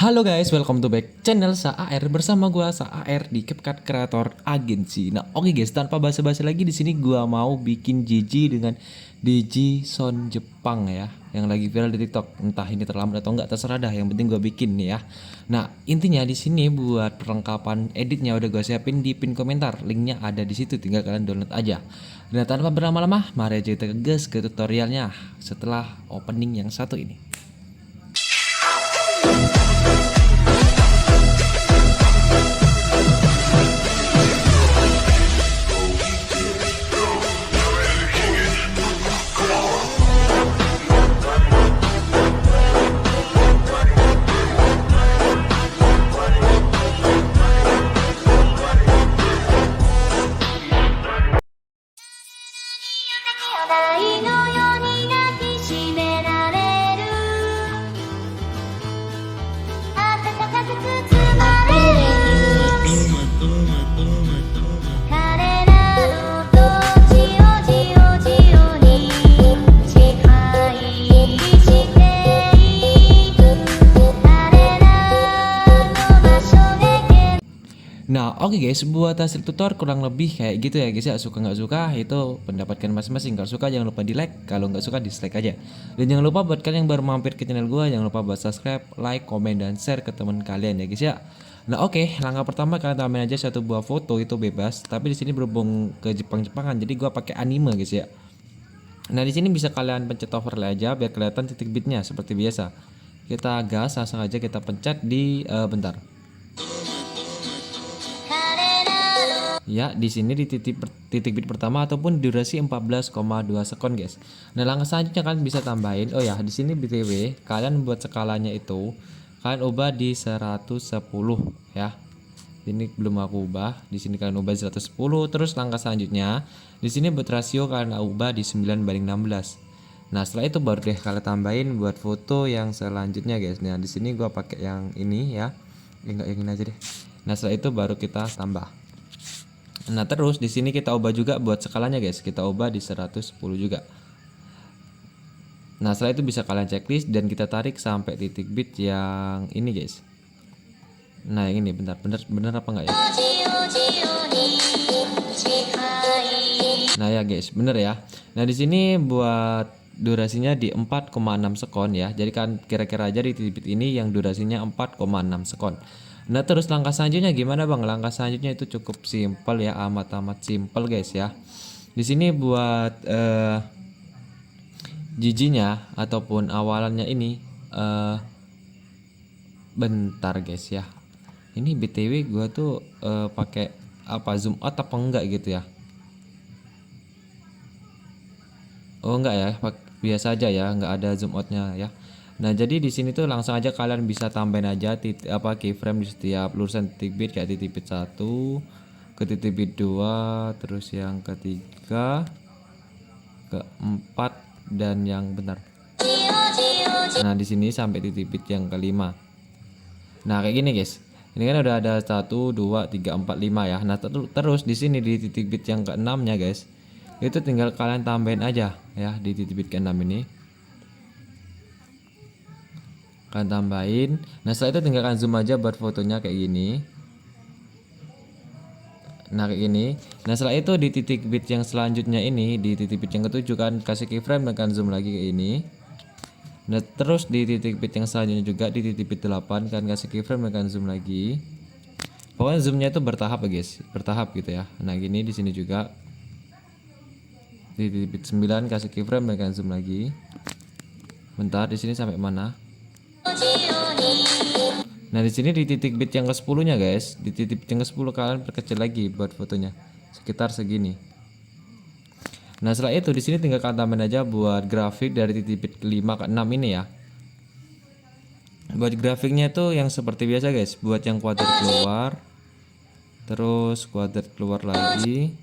Halo guys, welcome to back channel SAAR bersama gua SAAR di CapCut Creator Agency. Nah, oke guys, tanpa basa-basi lagi di sini gua mau bikin Gigi dengan Digi Son Jepang ya, yang lagi viral di TikTok. Entah ini terlambat atau enggak terserah dah, yang penting gua bikin nih ya. Nah, intinya di sini buat perlengkapan editnya udah gua siapin di pin komentar. Linknya ada di situ, tinggal kalian download aja. Nah, tanpa berlama-lama, mari aja kita gas ke tutorialnya setelah opening yang satu ini. Nah, oke guys, buat hasil tutor kurang lebih kayak gitu ya guys ya. Suka nggak suka itu pendapat kalian masing-masing. Kalau suka jangan lupa di like, kalau nggak suka dislike aja. Dan jangan lupa buat kalian yang baru mampir ke channel gua, jangan lupa buat subscribe, like, komen, dan share ke teman kalian ya guys ya. Nah, oke, langkah pertama kalian tambahin aja satu buah foto, itu bebas. Tapi di sini berhubung ke Jepang-Jepangan, jadi gua pakai anime guys ya. Nah, di sini bisa kalian pencet overlay aja biar kelihatan titik bitnya seperti biasa. Kita gas, langsung aja kita pencet di bentar. Ya, di sini di titik bit pertama ataupun durasi 14,2 sekon, guys. Nah, langkah selanjutnya kalian bisa tambahin. Oh ya, di sini BTW kalian buat skalanya itu kalian ubah di 110 ya. Ini belum aku ubah. Di sini kalian ubah 110. Terus langkah selanjutnya di sini buat rasio kalian ubah di 9:16. Nah, setelah itu baru deh kalian tambahin buat foto yang selanjutnya, guys. Nah, di sini gua pakai yang ini ya. Enggak, yang ini aja deh. Nah, setelah itu baru kita tambah. Nah, terus di sini kita ubah juga buat skalanya guys. Kita ubah di 110 juga. Nah, setelah itu bisa kalian checklist dan kita tarik sampai titik bit yang ini guys. Nah, yang ini bentar, bener apa enggak ya? Nah, ya guys, bener ya. Nah, di sini buat durasinya di 4,6 sekon ya. Jadi kan kira-kira aja di titik bit ini yang durasinya 4,6 sekon. Nah, terus langkah selanjutnya gimana Bang? Langkah selanjutnya itu cukup simpel ya, amat simpel guys ya. Di sini buat jijinya ataupun awalannya ini bentar guys ya. Ini BTW gua tuh pakai apa zoom out apa enggak gitu ya? Oh enggak ya, biasa aja ya, enggak ada zoom outnya ya. Nah, jadi di sini tuh langsung aja kalian bisa tambahin aja keyframe di setiap lurusan titik bit kayak titik bit 1 ke titik bit 2, terus yang ketiga, keempat dan yang bentar. Nah, di sini sampai titik bit yang kelima. Nah, kayak gini guys. Ini kan udah ada 1 2 3 4 5 ya. Nah, terus di sini di titik bit yang ke-6-nya guys. Itu tinggal kalian tambahin aja ya di titik bit ke-6 ini. Kalian tambahin. Nah, setelah itu tinggal kalian zoom aja buat fotonya kayak gini. Nah, kayak gini. Nah, setelah itu di titik bit yang selanjutnya ini, di titik bit yang ke-7 kan kasih keyframe dan kalian zoom lagi kayak ini. Nah, terus di titik bit yang selanjutnya juga di titik bit 8 kan kasih keyframe dan kalian zoom lagi. Pokoknya zoomnya itu bertahap ya guys, bertahap gitu ya. Nah, gini di sini juga. Di titik bit 9 kasih keyframe dan kalian zoom lagi. Bentar, di sini sampai mana? Nah, di sini di titik bit yang ke-10-nya guys, di titik bit yang ke-10 kalian perkecil lagi buat fotonya. Sekitar segini. Nah, setelah itu di sini tinggal kalian tambahin aja buat grafik dari titik bit ke-5 ke 6 ini ya. Buat grafiknya itu yang seperti biasa guys, buat yang kuadrat keluar, terus kuadrat keluar lagi.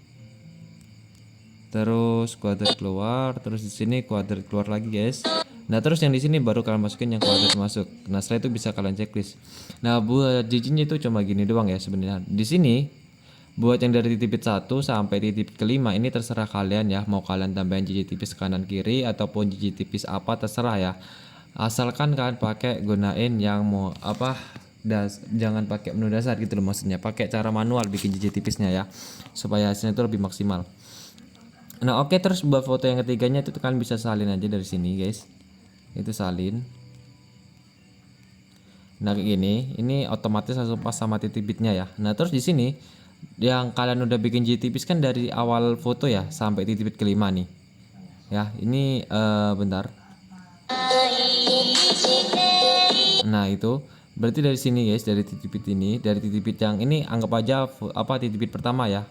Terus kuadrat keluar, terus di sini kuadrat keluar lagi guys. Nah, terus yang di sini baru kalian masukin yang kuadrat masuk. Nah, setelah itu bisa kalian checklist. Nah, buat jijinya itu cuma gini doang ya sebenarnya. Di sini buat yang dari titik bit 1 sampai titik kelima ini terserah kalian ya, mau kalian tambahin jiji tipis kanan kiri ataupun jiji tipis apa terserah ya. Asalkan kalian pakai gunain yang mau apa jangan pakai menu dasar gitu loh, maksudnya pakai cara manual bikin jejak tipisnya ya, supaya hasilnya itu lebih maksimal. Nah oke, terus buat foto yang ketiganya itu kalian bisa salin aja dari sini guys, itu salin. Nah kayak gini, ini otomatis langsung pas sama titik bitnya ya. Nah terus di sini yang kalian udah bikin jejak tipis kan dari awal foto ya sampai titik bit kelima nih ya. Ini bentar. Nah itu berarti dari sini guys, dari titik bit ini, dari titik bit yang ini anggap aja titik bit pertama ya,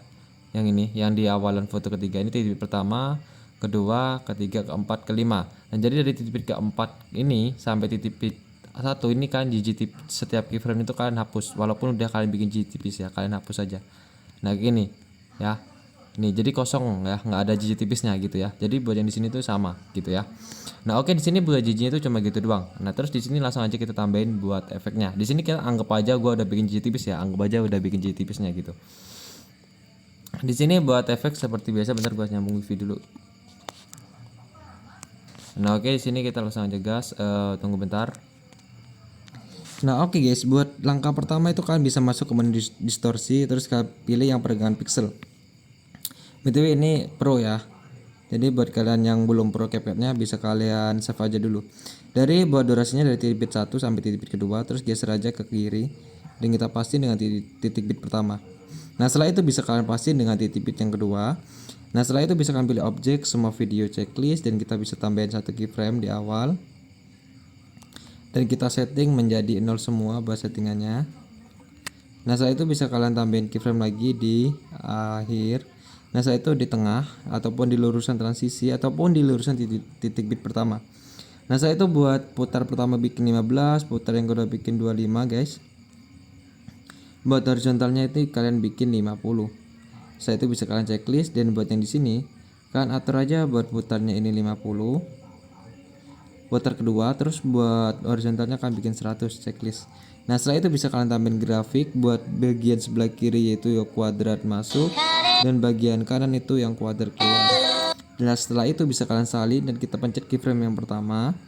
yang ini yang di awalan foto ketiga ini titik bit pertama, kedua, ketiga, keempat, kelima. Nah jadi dari titik bit keempat ini sampai titik bit satu ini kan GGTP, setiap keyframe itu kalian hapus, walaupun udah kalian bikin GGTPs ya, kalian hapus aja. Nah gini ya, ini jadi kosong ya, nggak ada GGTPsnya gitu ya. Jadi buat yang di sini tuh sama gitu ya. Nah oke, di sini buat GG-nya itu cuma gitu doang. Nah terus di sini langsung aja kita tambahin buat efeknya. Di sini kita anggap aja gua udah bikin GGTPs ya, anggap aja udah bikin GGTPsnya gitu. Di sini buat efek seperti biasa, bentar gua nyambung wifi dulu. Nah oke, di sini kita langsung aja gas, tunggu bentar. Nah oke guys, buat langkah pertama itu kalian bisa masuk ke menu distorsi, terus kalian pilih yang peregangan pixel. BTW ini pro ya, jadi buat kalian yang belum pro CapCut-nya bisa kalian save aja dulu. Dari buat durasinya dari titik bit 1 sampai titik bit kedua, terus geser aja ke kiri dan kita pastiin dengan titik bit pertama. Nah setelah itu bisa kalian pastiin dengan titik bit yang kedua. Nah setelah itu bisa kalian pilih objek, semua video checklist, dan kita bisa tambahin satu keyframe di awal. Dan kita setting menjadi 0 semua buat settingannya. Nah setelah itu bisa kalian tambahin keyframe lagi di akhir. Nah setelah itu di tengah, ataupun di lurusan transisi, ataupun di lurusan titik bit pertama. Nah setelah itu buat putar pertama bikin 15, putar yang kedua bikin 25 guys. Buat horizontalnya itu kalian bikin 50. Setelah itu bisa kalian checklist, dan buat yang di sini kalian atur aja buat putarnya ini 50. Putar kedua, terus buat horizontalnya kalian bikin 100 checklist. Nah setelah itu bisa kalian tambahin grafik buat bagian sebelah kiri, yaitu yang kuadrat masuk dan bagian kanan itu yang kuadrat keluar. Nah setelah itu bisa kalian salin dan kita pencet keyframe yang pertama.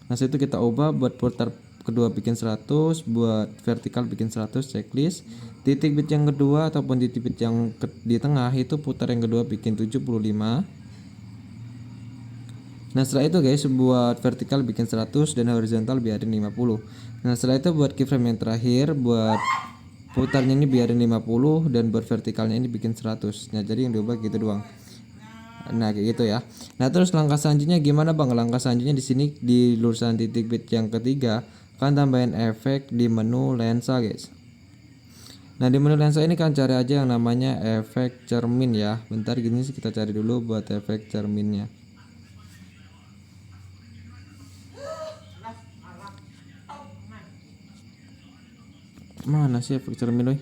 Nah setelah itu kita ubah buat putar kedua bikin 100, buat vertikal bikin 100 checklist. Titik bit yang kedua ataupun titik bit yang di tengah itu putar yang kedua bikin 75. Nah setelah itu guys, buat vertikal bikin 100 dan horizontal biarin 50. Nah setelah itu buat keyframe yang terakhir, buat putarnya ini biarin 50 dan buat vertikalnya ini bikin 100. Nah jadi yang diubah gitu doang. Nah kayak gitu ya. Nah terus langkah selanjutnya gimana bang? Langkah selanjutnya di sini di lurusan titik bit yang ketiga kan tambahin efek di menu lensa guys. Nah di menu lensa ini kan cari aja yang namanya efek cermin ya. Bentar gini sih, kita cari dulu buat efek cerminnya. Mana sih efek cermin woy?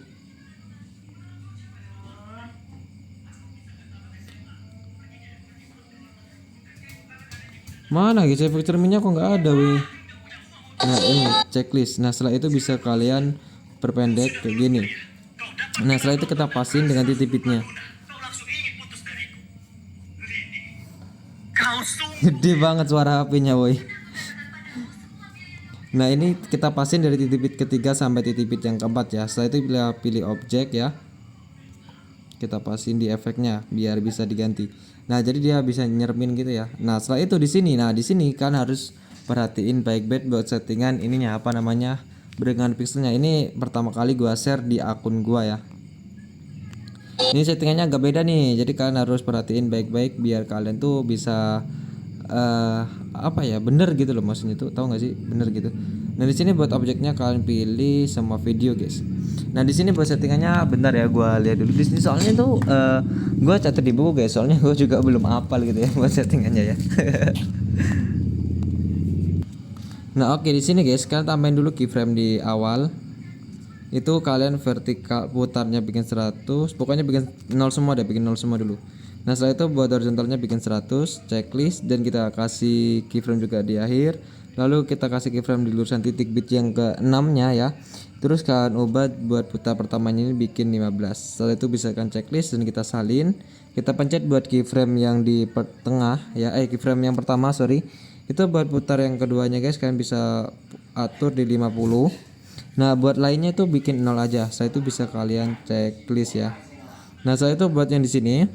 Mana guys efek cerminnya, kok nggak ada weh. Nah ini checklist. Nah setelah itu bisa kalian perpendek kayak gini. Nah setelah itu kita pasin dengan titik bitnya. Gede banget suara HP-nya woi. Nah ini kita pasin dari titik bit ketiga sampai titik bit yang keempat ya. Setelah itu pilih objek ya, kita pasin di efeknya biar bisa diganti. Nah jadi dia bisa nyermin gitu ya. Nah setelah itu di sini, nah di sini kan harus perhatiin baik-baik buat settingan ininya, apa namanya, barengan pixelnya. Ini pertama kali gua share di akun gua ya. Ini settingannya agak beda nih, jadi kalian harus perhatiin baik-baik biar kalian tuh bisa apa ya, bener gitu loh, maksudnya tuh tahu nggak sih, bener gitu. Nah di sini buat objeknya kalian pilih semua video guys. Nah di sini buat settingannya bentar ya, gua lihat dulu di sini soalnya tuh gua catat di buku guys, soalnya gua juga belum hafal gitu ya buat settingannya ya. Nah oke, di sini guys kalian tambahin dulu keyframe di awal. Itu kalian vertikal putarnya bikin 100, pokoknya bikin 0 semua deh, bikin 0 semua dulu. Nah setelah itu buat horizontalnya bikin 100 checklist, dan kita kasih keyframe juga di akhir. Lalu kita kasih keyframe di lurusan titik bit yang ke-6 nya ya. Terus kalian ubah buat putar pertamanya ini bikin 15. Setelah itu bisa kan checklist dan kita salin. Kita pencet buat keyframe yang di tengah ya, keyframe yang pertama sorry, Itu buat putar yang keduanya guys, kalian bisa atur di 50. Nah buat lainnya itu bikin 0 aja. Saya itu bisa kalian checklist ya. Nah saya itu buat yang di sini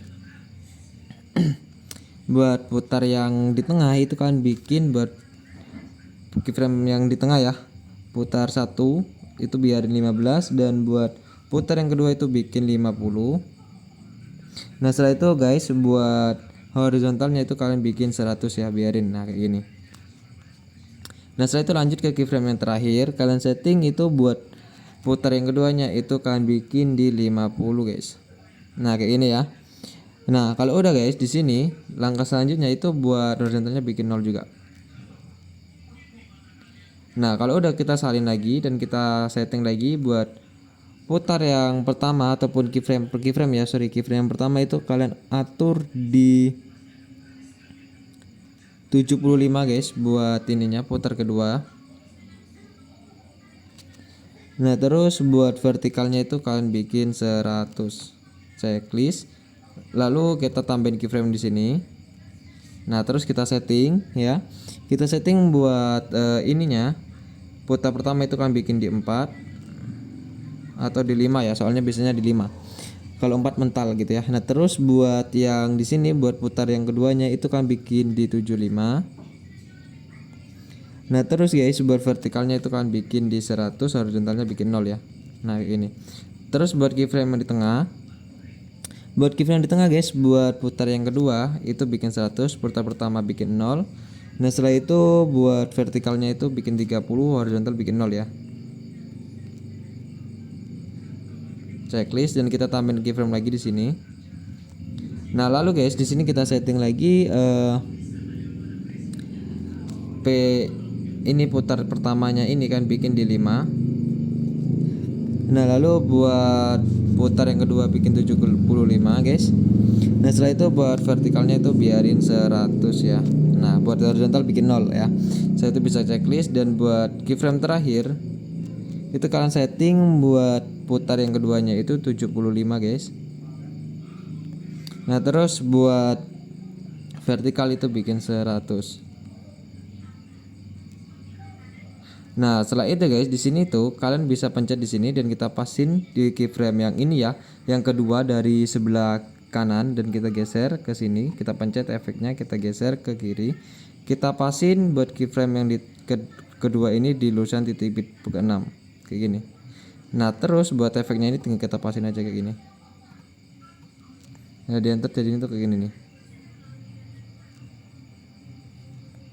buat putar yang di tengah itu kan bikin buat keyframe yang di tengah ya, putar satu itu biarin 15, dan buat putar yang kedua itu bikin 50. Nah setelah itu guys, buat horizontalnya itu kalian bikin 100 ya, biarin. Nah kayak gini. Nah setelah itu lanjut ke keyframe yang terakhir, kalian setting itu buat putar yang keduanya itu kalian bikin di 50 guys. Nah kayak ini ya. Nah kalau udah guys, di sini langkah selanjutnya itu buat horizontalnya bikin 0 juga. Nah kalau udah kita salin lagi dan kita setting lagi buat putar yang pertama ataupun keyframe per keyframe ya, keyframe yang pertama itu kalian atur di 75 guys buat ininya putar kedua. Nah terus buat vertikalnya itu kalian bikin 100, checklist. Lalu kita tambahin keyframe di sini. Nah terus kita setting ya, kita setting buat ininya putar pertama itu kan bikin di 4 atau di 5 ya, soalnya biasanya di 5 kalau 4 mental gitu ya. Nah terus buat yang di sini buat putar yang keduanya itu kan bikin di 75. Nah terus guys, buat vertikalnya itu kan bikin di 100, horizontalnya bikin 0 ya. Nah ini. Terus buat keyframe yang di tengah, buat keyframe di tengah guys, buat putar yang kedua itu bikin 100, putar pertama bikin 0. Nah setelah itu buat vertikalnya itu bikin 30, horizontal bikin 0 ya. Checklist, dan kita tambahin keyframe lagi di sini. Nah lalu guys, di sini kita setting lagi P ini putar pertamanya ini kan bikin di 5. Nah lalu buat putar yang kedua bikin 75 guys. Nah setelah itu buat vertikalnya itu biarin 100 ya. Nah buat horizontal bikin 0 ya. Saya itu bisa checklist, dan buat keyframe terakhir itu kalian setting buat putar yang keduanya itu 75 guys. Nah terus buat vertikal itu bikin 100. Nah setelah itu guys, di sini tuh kalian bisa pencet di sini dan kita pasin di keyframe yang ini ya, yang kedua dari sebelah kanan, dan kita geser ke sini, kita pencet efeknya, kita geser ke kiri, kita pasin buat keyframe yang di kedua ini di lulusan titik bit 6 kayak gini. Nah terus buat efeknya ini tinggal kita pasin aja kayak gini. Nah di enter jadi ini tuh kayak gini nih.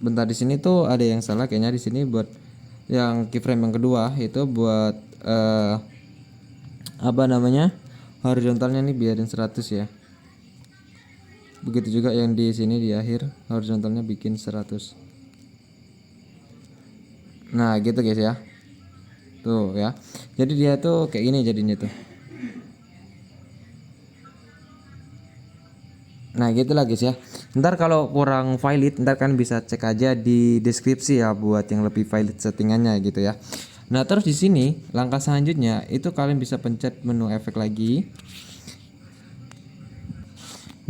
Bentar, di sini tuh ada yang salah kayaknya. Di sini buat yang keyframe yang kedua itu buat apa namanya, horizontalnya nih biarin 100 ya. Begitu juga yang di sini di akhir, horizontalnya bikin 100. Nah gitu guys ya, tuh ya. Jadi dia tuh kayak gini jadinya tuh. Nah gitu lah guys ya. Ntar kalau kurang valid, ntar kan bisa cek aja di deskripsi ya buat yang lebih valid settingannya gitu ya. Nah terus di sini langkah selanjutnya itu kalian bisa pencet menu efek lagi.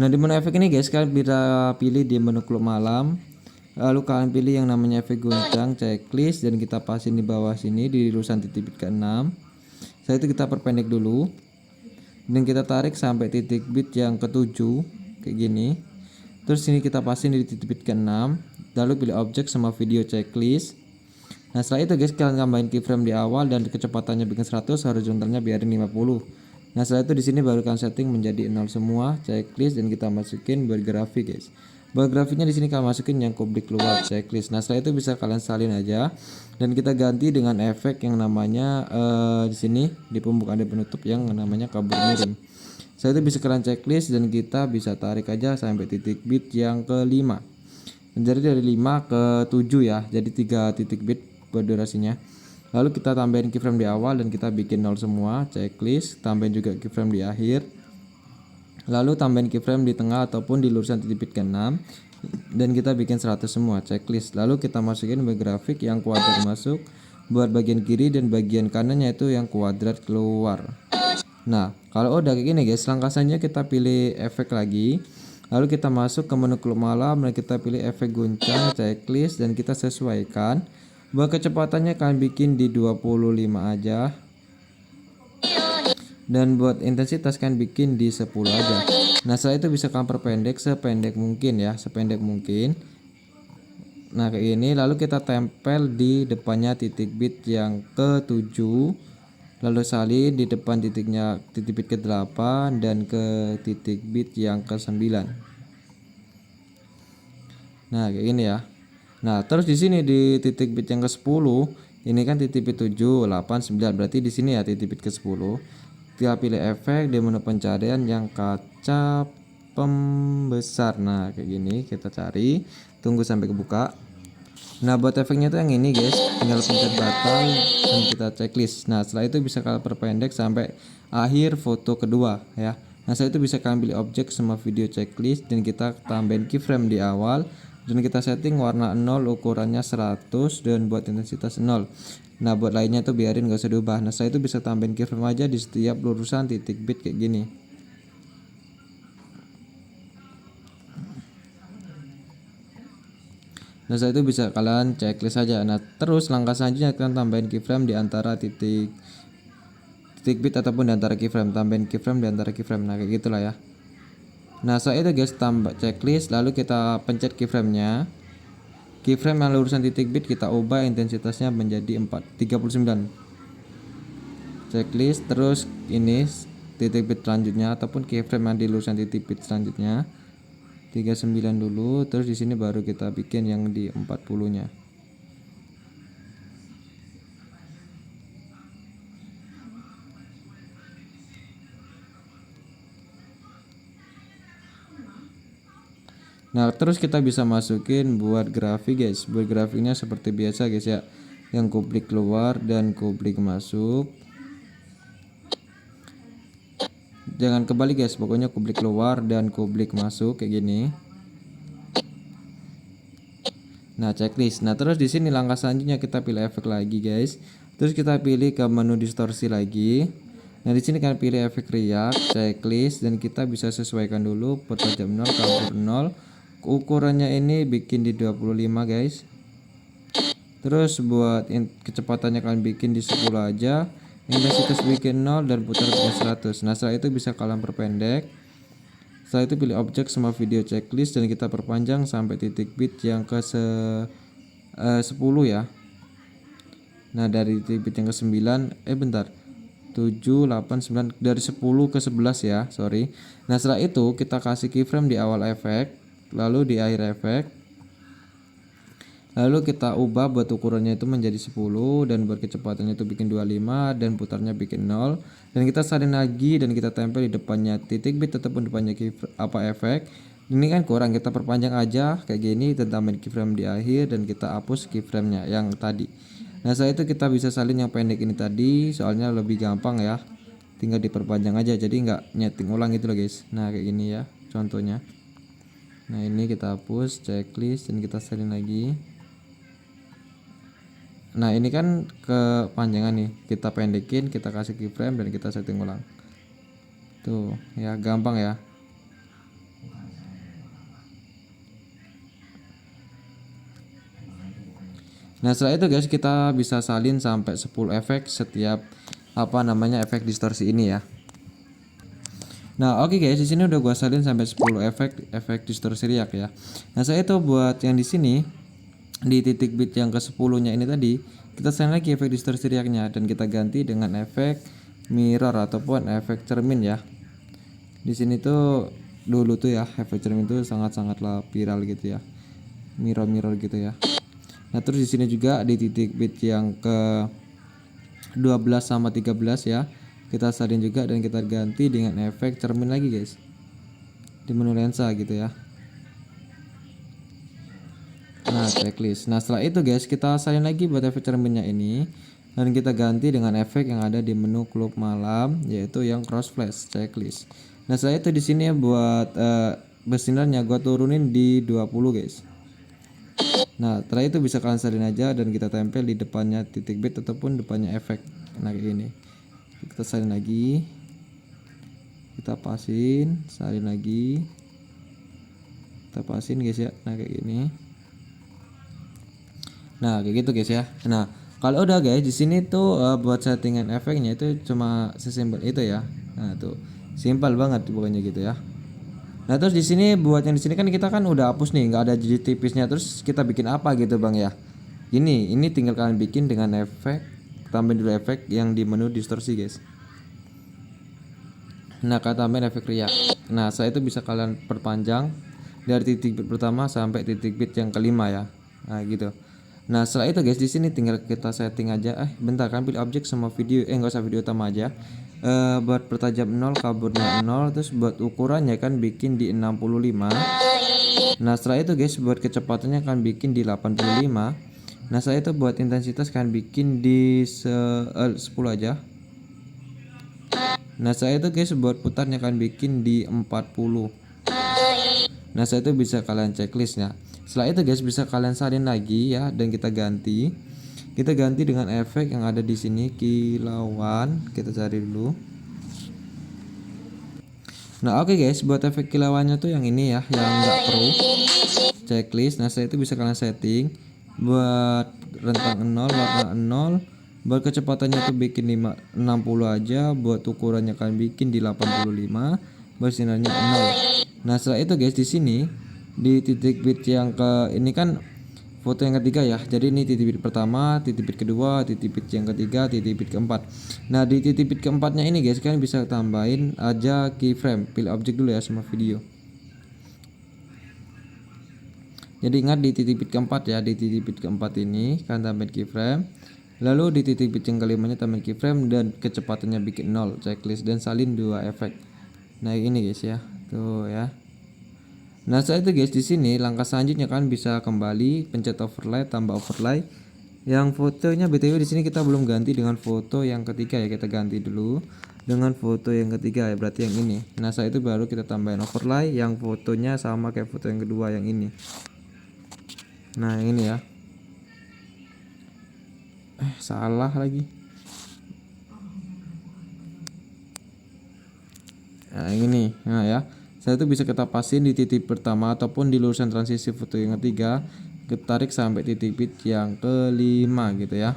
Nah di menu efek ini guys, kalian bisa pilih di menu klub malam. Lalu kalian pilih yang namanya efek goncang, checklist, dan kita pasin di bawah sini di lulusan titik bit ke-6. Setelah itu kita perpendek dulu dan kita tarik sampai titik bit yang ke-7 kayak gini. Terus sini kita pasin di titik bit ke-6, lalu pilih objek sama video checklist. Nah setelah itu guys, kalian tambahin keyframe di awal dan kecepatannya bikin 100, horizontalnya biarin 50. Nah setelah itu di sini baru kalian setting menjadi 0 semua, checklist, dan kita masukin buat grafik guys. Buat grafiknya di sini kalian masukin yang publik keluar, checklist. Nah setelah itu bisa kalian salin aja, dan kita ganti dengan efek yang namanya di sini di pembukaan dan penutup yang namanya kabur miring. Setelah itu bisa kalian checklist, dan kita bisa tarik aja sampai titik bit yang ke-5. Jadi dari 5 ke 7 ya, jadi 3 titik bit buat durasinya. Lalu kita tambahin keyframe di awal dan kita bikin 0 semua, checklist, tambahin juga keyframe di akhir. Lalu tambahin keyframe di tengah ataupun di lurusan titik bit ke-6 dan kita bikin 100 semua, checklist. Lalu kita masukin buat grafik yang kuadrat masuk, buat bagian kiri, dan bagian kanannya itu yang kuadrat keluar. Nah kalau udah kayak gini guys, langkah selanjutnya kita pilih efek lagi. Lalu kita masuk ke menu klub malam dan kita pilih efek guncang checklist dan kita sesuaikan. Buat kecepatannya kalian bikin di 25 aja. Dan buat intensitas kan bikin di 10 aja. Nah setelah itu bisa kalian perpendek sependek mungkin ya, sependek mungkin. Nah kayak ini, lalu kita tempel di depannya titik bit yang ke-7, lalu salin di depan titik bit ke-8 dan ke titik bit yang ke-9. Nah kayak ini ya. Nah terus di sini di titik bit yang ke-10 ini kan titik bit 7, 8, 9, berarti di sini ya titik bit ke-10. Kita pilih efek di menu pencarian yang kaca pembesar. Nah kayak gini kita cari, tunggu sampai kebuka. Nah buat efeknya tuh yang ini guys, tinggal pencet button dan kita checklist. Nah setelah itu bisa kalian perpendek sampai akhir foto kedua ya. Nah setelah itu bisa kalian pilih objek sama video checklist dan kita tambahin keyframe di awal dan kita setting warna 0, ukurannya 100 dan buat intensitas 0. Nah buat lainnya tuh biarin gak usah diubah. Nah setelah itu bisa tambahin keyframe aja di setiap lurusan titik bit kayak gini. Nah setelah itu bisa kalian checklist aja. Nah terus langkah selanjutnya kalian tambahin keyframe di antara titik bit ataupun di antara keyframe, tambahin keyframe di antara keyframe. Nah kayak gitulah ya. Nah setelah itu guys tambah checklist, lalu kita pencet keyframe-nya. Keyframe yang lurusan titik bit kita ubah intensitasnya menjadi 39. Checklist, terus ini titik bit selanjutnya ataupun keyframe yang di lurusan titik bit selanjutnya 39 dulu, terus di sini baru kita bikin yang di 40-nya. Nah terus kita bisa masukin buat grafik guys. Buat grafiknya seperti biasa guys ya, yang kublik keluar dan kublik masuk. Jangan kebalik guys, pokoknya kublik keluar dan kublik masuk kayak gini. Nah checklist. Nah terus di sini langkah selanjutnya kita pilih efek lagi guys. Terus kita pilih ke menu distorsi lagi. Nah di sini kalian pilih efek riak, checklist dan kita bisa sesuaikan dulu put tajam 0, kabur 0. Ukurannya ini bikin di 25 guys. Terus buat kecepatannya kalian bikin di 10 aja. Intensitas bikin 0 dan putar bikin 100. Nah setelah itu bisa kalian perpendek. Setelah itu pilih objek sama video checklist dan kita perpanjang sampai titik bit yang ke 10 ya. Nah dari titik bit yang ke 9 bentar 7, 8, 9, dari 10 ke 11 ya, sorry. Nah setelah itu kita kasih keyframe di awal efek, lalu di akhir efek, lalu kita ubah buat ukurannya itu menjadi 10 dan buat kecepatannya itu bikin 25 dan putarnya bikin 0 dan kita salin lagi dan kita tempel di depannya titik bit ataupun depannya efek. Ini kan kurang, kita perpanjang aja kayak gini dan tambahin keyframe di akhir dan kita hapus keyframe-nya yang tadi. Nah setelah itu kita bisa salin yang pendek ini tadi, soalnya lebih gampang ya, tinggal diperpanjang aja jadi nggak nyeting ulang gitu loh guys. Nah kayak gini ya contohnya. Nah ini kita hapus checklist dan kita salin lagi. Nah ini kan kepanjangan nih, kita pendekin, kita kasih keyframe dan kita setting ulang. Tuh ya gampang ya. Nah setelah itu guys kita bisa salin sampai 10 efek setiap efek distorsi ini ya. Nah oke guys, di sini udah gua salin sampai 10 efek distorsi riak ya. Nah saya itu buat yang di sini di titik bit yang ke 10-nya ini tadi kita salin lagi efek distorsi riaknya dan kita ganti dengan efek mirror ataupun efek cermin ya. Di sini tuh dulu tuh ya efek cermin tuh sangat-sangatlah viral gitu ya, mirror gitu ya. Nah terus di sini juga di titik bit yang ke 12 sama 13 ya kita salin juga dan kita ganti dengan efek cermin lagi guys di menu lensa gitu ya. Nah checklist. Nah setelah itu guys kita salin lagi buat efek cerminnya ini dan kita ganti dengan efek yang ada di menu klub malam yaitu yang cross flash checklist. Nah setelah itu di sini buat bersinarnya gua turunin di 20 guys. Nah setelah itu bisa kalian salin aja dan kita tempel di depannya titik bit ataupun depannya efek. Nah kayak gini kita salin lagi, kita pasin, salin lagi. kita pasin guys ya. Nah kayak gini. Nah kayak gitu guys ya. Nah kalau udah guys di sini tuh buat settingan efeknya itu cuma sesimpel itu ya. Nah tuh simpel banget pokoknya gitu ya. Nah terus di sini buat yang di sini kan kita kan udah hapus nih, nggak ada jadi tipisnya. Terus kita bikin apa gitu bang ya? Ini tinggal kalian bikin dengan efek, tambahin dulu efek yang di menu distorsi guys. Nah kalian tambahin efek riak. Nah saya itu bisa kalian perpanjang dari titik bit pertama sampai titik bit yang kelima ya. Nah gitu. Nah setelah itu guys di sini tinggal kita setting aja. Bentar kan pilih objek sama video. Nggak usah video utama aja. Buat pertajam 0, kaburnya 0. Terus buat ukurannya kan bikin di 65. Nah setelah itu guys buat kecepatannya kan bikin di 85. Nah saya itu buat intensitas kan bikin di 10 aja. Nah saya itu guys buat putarnya kan bikin di 40. Nah saya itu bisa kalian checklist ya. Setelah itu guys bisa kalian salin lagi ya, dan kita ganti dengan efek yang ada di sini, kilauan. Kita cari dulu. Nah oke guys, buat efek kilauannya tuh yang ini ya, yang enggak perlu checklist. Nah saya itu bisa kalian setting buat rentang 0, warna 0. Buat kecepatannya tuh bikin 60 aja. Buat ukurannya kalian bikin di 85. Buat sinarnya 0. Nah setelah itu guys di sini di titik bit yang ke ini kan foto yang ketiga ya. Jadi ini titik bit pertama, titik bit kedua, titik bit yang ketiga, titik bit keempat. Nah di titik bit keempatnya ini guys kalian bisa tambahin aja keyframe. Pilih objek dulu ya sama video. Jadi ingat di titik bit keempat ya, di titik bit keempat ini kalian tambahin keyframe. Lalu di titik bit yang kelimanya tambahin keyframe dan kecepatannya bikin 0, checklist, dan salin dua efek. Nah ini guys ya, tuh ya. Nah saat itu guys di sini langkah selanjutnya kan bisa kembali pencet overlay, tambah overlay. Yang fotonya btw di sini kita belum ganti dengan foto yang ketiga ya, kita ganti dulu dengan foto yang ketiga ya, berarti yang ini. Nah saat itu baru kita tambahin overlay yang fotonya sama kayak foto yang kedua yang ini. Nah yang ini ya. Salah lagi. Nah yang ini. Nah ya, saya itu bisa kita pasin di titik pertama ataupun di lurusan transisi foto yang ketiga, ketarik sampai titik bit yang kelima gitu ya.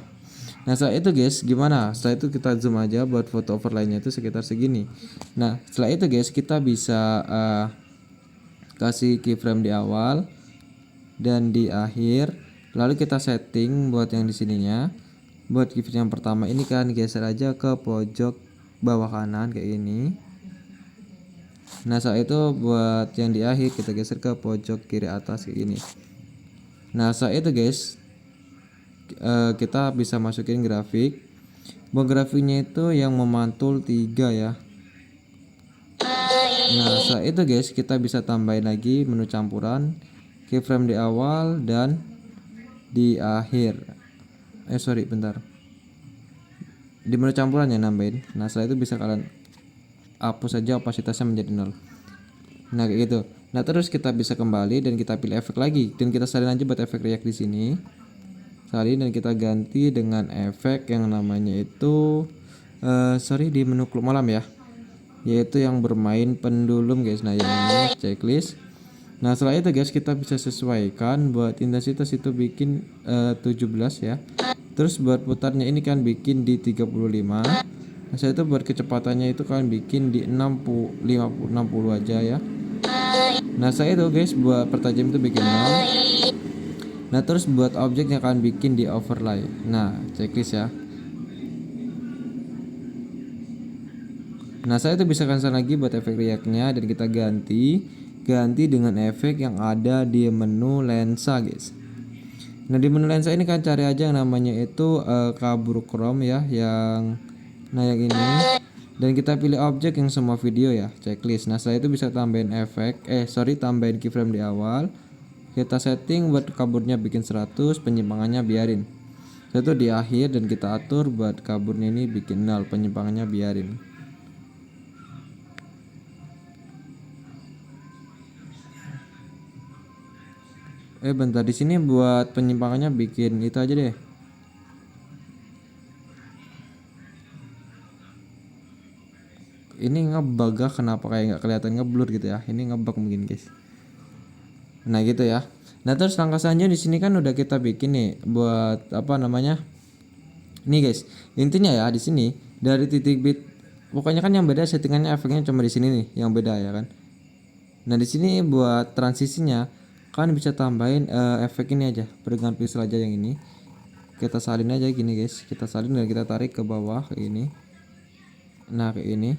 Nah setelah itu guys gimana? Setelah itu kita zoom aja buat foto overlay-nya itu sekitar segini. Nah setelah itu guys kita bisa kasih keyframe di awal dan di akhir. Lalu kita setting buat yang di sininya. Buat keyframe yang pertama ini kan geser aja ke pojok bawah kanan kayak ini. Nah saat itu buat yang di akhir kita geser ke pojok kiri atas kayak gini. Nah saat itu guys kita bisa masukin grafik. Buat grafiknya itu yang memantul 3 ya. Nah saat itu guys kita bisa tambahin lagi menu campuran, keyframe di awal dan di akhir. Bentar, di menu campuran ya nambahin. Nah setelah itu bisa kalian hapus saja opasitasnya menjadi 0. Nah kayak gitu. Nah terus kita bisa kembali dan kita pilih efek lagi dan kita salin aja buat efek react di sini. Salin dan kita ganti dengan efek yang namanya itu di menu klub malam ya, yaitu yang bermain pendulum guys. Nah yang ini checklist. Nah setelah itu guys kita bisa sesuaikan buat intensitas itu bikin 17 ya. Terus buat putarnya ini kan bikin di 35. Nah saya itu buat kecepatannya itu kan bikin di 60 aja ya. Nah saya itu guys buat pertajam itu bikin 0. Nah terus buat objeknya kan bikin di overlay. Nah checklist ya. Nah saya itu bisa cancel lagi buat efek react-nya dan kita ganti dengan efek yang ada di menu lensa guys. Nah di menu lensa ini kan cari aja yang namanya itu kabur chrome ya, yang ini, dan kita pilih objek yang semua video ya, checklist. Nah setelah itu bisa tambahin efek tambahin keyframe di awal. Kita setting buat kaburnya bikin 100, penyimpangannya biarin. Itu di akhir dan kita atur buat kaburnya ini bikin 0, penyimpangannya biarin. Bentar, di sini buat penyimpangannya bikin itu aja deh. Ini ngebug kenapa kayak nggak kelihatan ngeblur gitu ya. Ini ngebug mungkin guys. Nah gitu ya. Nah terus langkah selanjutnya di sini kan udah kita bikin nih buat apa namanya. Nih guys, intinya ya di sini dari titik bit, pokoknya kan yang beda settingannya efeknya cuma di sini nih yang beda ya kan. Nah di sini buat transisinya kan bisa tambahin efek ini aja, peregangan pixel aja yang ini. Kita salin aja gini guys, kita salin dan kita tarik ke bawah ke ini. Nah kayak ini.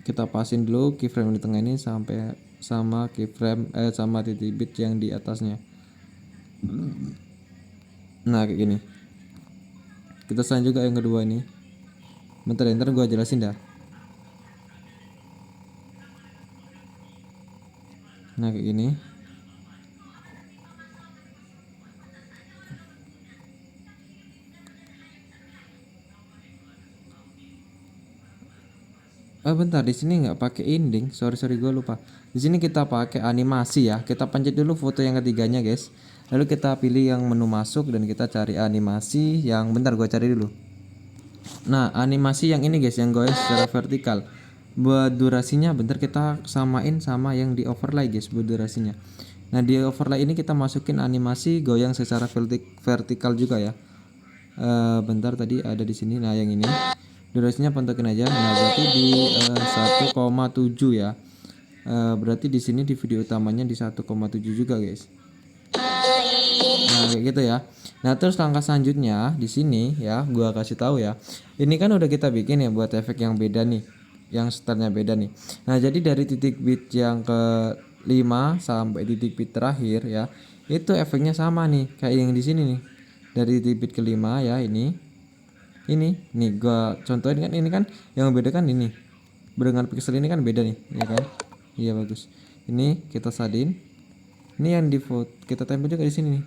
Kita pasin dulu keyframe di tengah ini sampai sama keyframe sama titik bit yang di atasnya. Nah kayak gini. Kita salin juga yang kedua ini. Bentar ya, ntar gua jelasin dah. Nah kayak gini. Bentar, di sini nggak pakai ending. Sorry gue lupa. Di sini kita pakai animasi ya. Kita pencet dulu foto yang ketiganya guys. Lalu kita pilih yang menu masuk dan kita cari animasi yang bentar gue cari dulu. Nah animasi yang ini guys, yang goes secara vertikal. Buat durasinya bentar kita samain sama yang di overlay guys buat durasinya. Nah di overlay ini kita masukin animasi goyang secara vertikal juga ya. Bentar tadi ada di sini. Nah yang ini durasinya pantauin aja. Nah berarti di 1,7 ya. Berarti di sini di video utamanya di 1,7 juga guys. Nah kayak gitu ya. Nah terus langkah selanjutnya di sini ya gua kasih tahu ya. Ini kan udah kita bikin ya buat efek yang beda nih, yang startnya beda nih. Nah jadi dari titik bit yang ke 5 sampai titik bit terakhir ya, itu efeknya sama nih kayak yang di sini nih. Dari titik bit ke 5 ya ini nih gua contohin kan, ini kan yang beda kan ini. Dengan pixel ini kan beda nih, ya kan? Iya bagus. Ini kita salin. Ini yang di kita tempel juga di sini nih.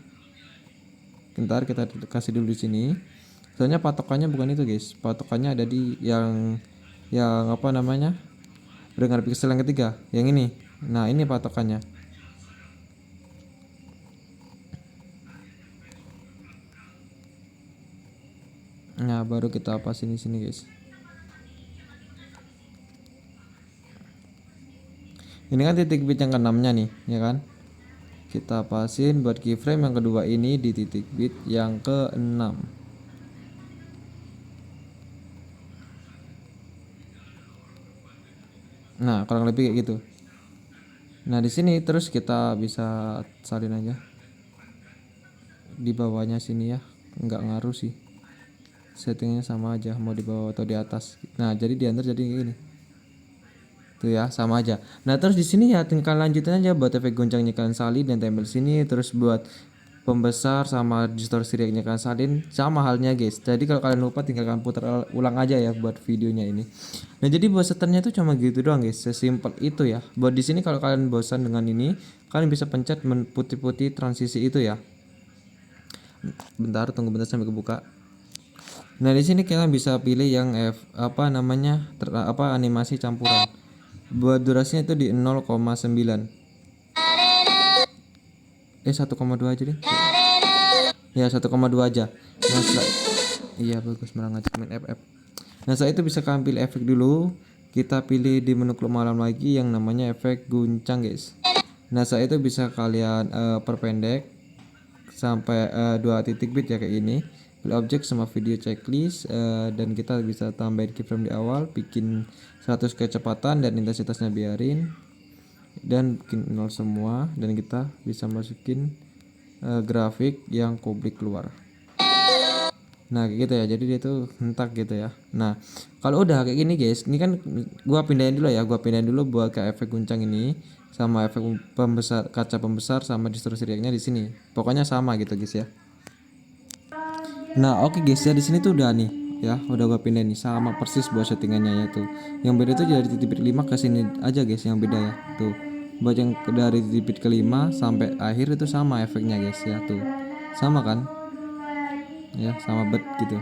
Bentar kita kasih dulu di sini. Soalnya patokannya bukan itu guys. Patokannya ada di yang apa namanya? Dengan pixel yang ketiga, yang ini. Nah, ini patokannya. Nah, baru kita pasin di sini guys. Ini kan titik bit yang ke-6-nya nih, ya kan? Kita pasin buat keyframe yang kedua ini di titik bit yang ke-6. Nah, kurang lebih kayak gitu. Nah, di sini terus kita bisa salin aja. Di bawahnya sini ya. Enggak ngaruh sih. Settingnya sama aja, mau di bawah atau di atas. Nah, jadi di under jadi kayak gini. Tuh ya, sama aja. Nah, terus di sini ya tinggal lanjutin aja buat efek goncangnya kalian salin dan tempel sini, terus buat pembesar sama distorsi reaknya kalian salin sama halnya guys. Jadi kalau kalian lupa tinggal kalian putar ulang aja ya buat videonya ini. Nah, jadi buat setternya itu cuma gitu doang guys. Sesimpel itu ya. Buat di sini kalau kalian bosan dengan ini, kalian bisa pencet putih-putih transisi itu ya. Bentar, tunggu bentar sampai kebuka. Nah, di sini kalian bisa pilih yang apa namanya? Animasi campuran. Buat durasinya itu di 0,9. 1,2 aja deh. Ya 1,2 aja. Nah, iya bagus, merangkak main FF. Nah setelah itu bisa kalian pilih efek dulu. Kita pilih di menu klub malam lagi yang namanya efek guncang guys. Nah setelah itu bisa kalian perpendek sampai 2 titik bit ya kayak ini. Pilih objek sama video checklist dan kita bisa tambahin keyframe di awal, bikin 100 kecepatan dan intensitasnya biarin dan bikin 0 semua, dan kita bisa masukin grafik yang publik keluar. Nah kayak gitu ya, jadi dia tuh hentak gitu ya. Nah kalau udah kayak gini guys, ini kan gua pindahin dulu ya, buat ke efek guncang ini sama efek pembesar, kaca pembesar sama distorsi reaknya di sini. Pokoknya sama gitu guys ya. Nah oke guys ya, di sini tuh udah nih ya, udah gua pindahin nih sama persis buat settingannya ya tuh. Yang beda tuh dari titik bit 5 ke sini aja guys yang beda ya tuh. Buat yang dari titik bit ke-5 sampai akhir itu sama efeknya guys ya tuh. Sama kan? Ya sama bet gitu.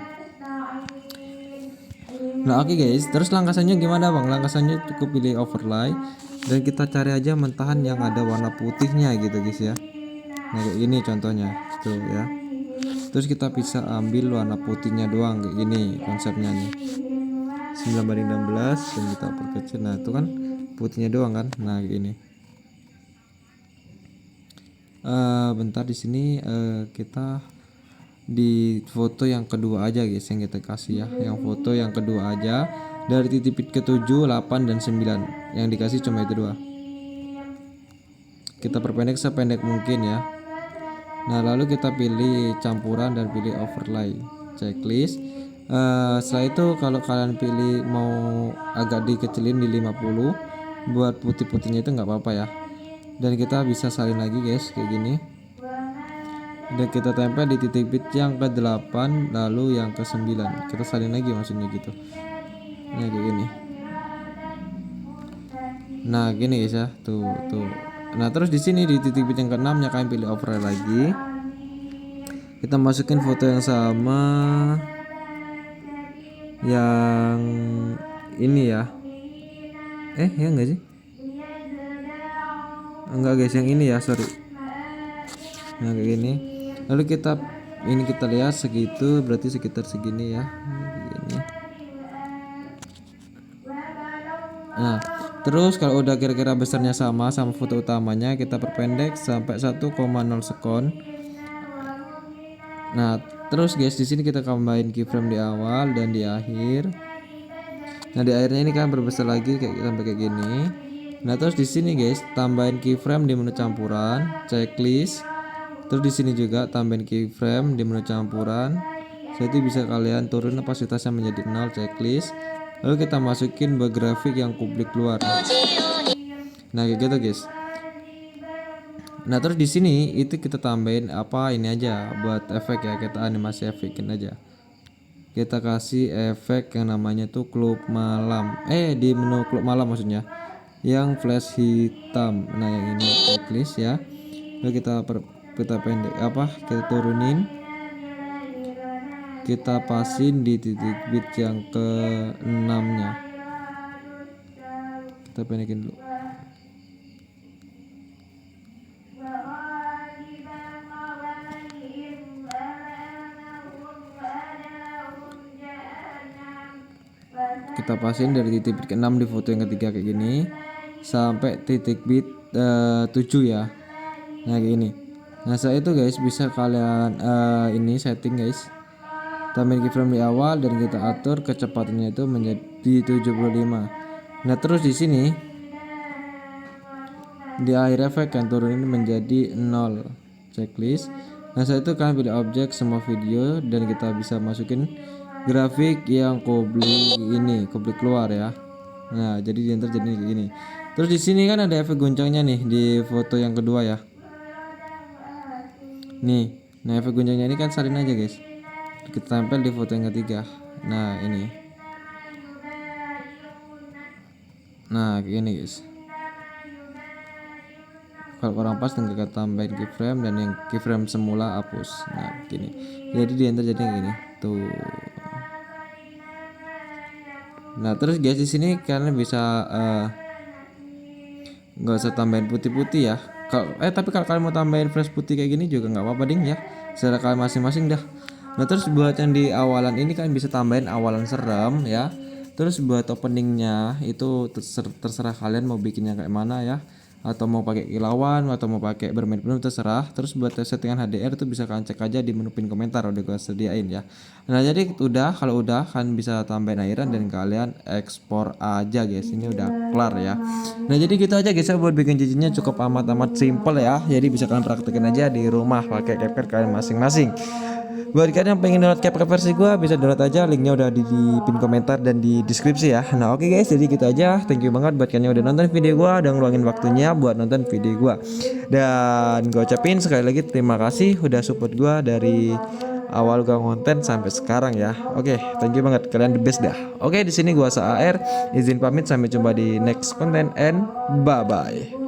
Nah oke guys, terus langkah selanjutnya gimana bang? Langkah selanjutnya cukup pilih overlay dan kita cari aja mentahan yang ada warna putihnya gitu guys ya. Nah kayak gini contohnya tuh ya. Terus kita bisa ambil warna putihnya doang kayak gini konsepnya nih, 9:16 dan kita perkecil. Nah itu kan putihnya doang kan. Nah kayak gini. Bentar, di sini kita di foto yang kedua aja guys yang kita kasih ya, yang foto yang kedua aja dari titik bit ke-7, 8 dan 9 yang dikasih cuma itu dua. Kita perpendek sependek mungkin ya. Nah lalu kita pilih campuran dan pilih overlay checklist. Setelah itu kalau kalian pilih mau agak dikecilin di 50 buat putih-putihnya itu nggak apa-apa ya. Dan kita bisa salin lagi guys kayak gini, dan kita tempel di titik bit yang ke-8 lalu yang ke-9 kita salin lagi maksudnya gitu. Nah kayak gini. Nah gini guys ya, tuh. Nah terus di sini di titik bit yang ke-6 nya kalian pilih overlay lagi. Kita masukin foto yang sama yang ini ya. Ya enggak sih? Enggak guys, yang ini ya, sorry. Nah kayak gini. Lalu kita lihat segitu, berarti sekitar segini ya. Gini. Nah, terus kalau udah kira-kira besarnya sama foto utamanya, kita perpendek sampai 1,0 sekon. Nah, terus guys di sini kita tambahin keyframe di awal dan di akhir. Nah, di akhirnya ini kan berbesar lagi sampai kayak gini. Nah, terus di sini guys tambahin keyframe di menu campuran, checklist. Terus di sini juga tambahin keyframe di menu campuran. Jadi bisa kalian turun opasitasnya menjadi 0 checklist. Lalu kita masukin buat grafik yang publik keluar. Nah, kayak gitu guys. Nah, terus di sini itu kita tambahin ini aja buat efek ya, kita animasi efekin aja. Kita kasih efek yang namanya tuh klub malam. Di menu klub malam maksudnya. Yang flash hitam. Nah, yang ini checklist ya. Lalu kita pendek kita turunin. Kita pasin di titik bit yang ke-6 nya. Kita pendekin dulu. Kita pasin dari titik bit ke-6 di foto yang ketiga kayak gini sampai titik bit 7 ya. Nah kayak gini. Nah setelah itu guys bisa kalian ini setting guys, tambahin keyframe di awal dan kita atur kecepatannya itu menjadi 75. Nah terus di sini di akhir efek kan turunin menjadi 0 checklist. Nah setelah itu kalian pilih objek semua video dan kita bisa masukin grafik yang publik keluar ya. Nah jadi dia jadi kayak gini. Terus di sini kan ada efek goncangnya nih di foto yang kedua ya. Nih, nah efek goncangnya ini kan salin aja guys. Kita tempel di foto yang ketiga. Nah ini. Nah kayak gini guys. Kalau kurang pas tinggal kita tambahin keyframe dan yang keyframe semula hapus. Nah gini. Jadi di enter jadi gini. Tuh. Nah terus guys di sini kalian bisa nggak usah tambahin putih-putih ya. Tapi kalau kalian mau tambahin flash putih kayak gini juga nggak apa-apa ding ya. Secara kalian masing-masing dah. Nah terus buat yang di awalan ini kalian bisa tambahin awalan serem ya. Terus buat openingnya itu terserah kalian mau bikinnya kayak mana ya, atau mau pakai kilauan atau mau pakai bermain penuh terserah. Terus buat settingan HDR itu bisa kalian cek aja di menu pin komentar, udah gue sediain ya. Nah jadi kalau udah kalian bisa tambahin airan dan kalian ekspor aja guys. Ini udah kelar ya. Nah jadi gitu aja guys ya, buat bikin cincinnya cukup amat simple ya. Jadi bisa kalian praktekin aja di rumah pakai CapCut kalian masing-masing. Buat kalian yang pengen download CapCut versi gue bisa download aja, linknya udah di pin komentar dan di deskripsi ya. Nah oke guys, jadi gitu aja. Thank you banget buat kalian yang udah nonton video gue dan ngeluangin waktunya buat nonton video gue. Dan gue ucapin sekali lagi terima kasih udah support gue dari awal gue konten sampai sekarang ya. Oke, thank you banget, kalian the best dah. Oke, di sini gue SAR izin pamit, sampai jumpa di next konten and bye bye.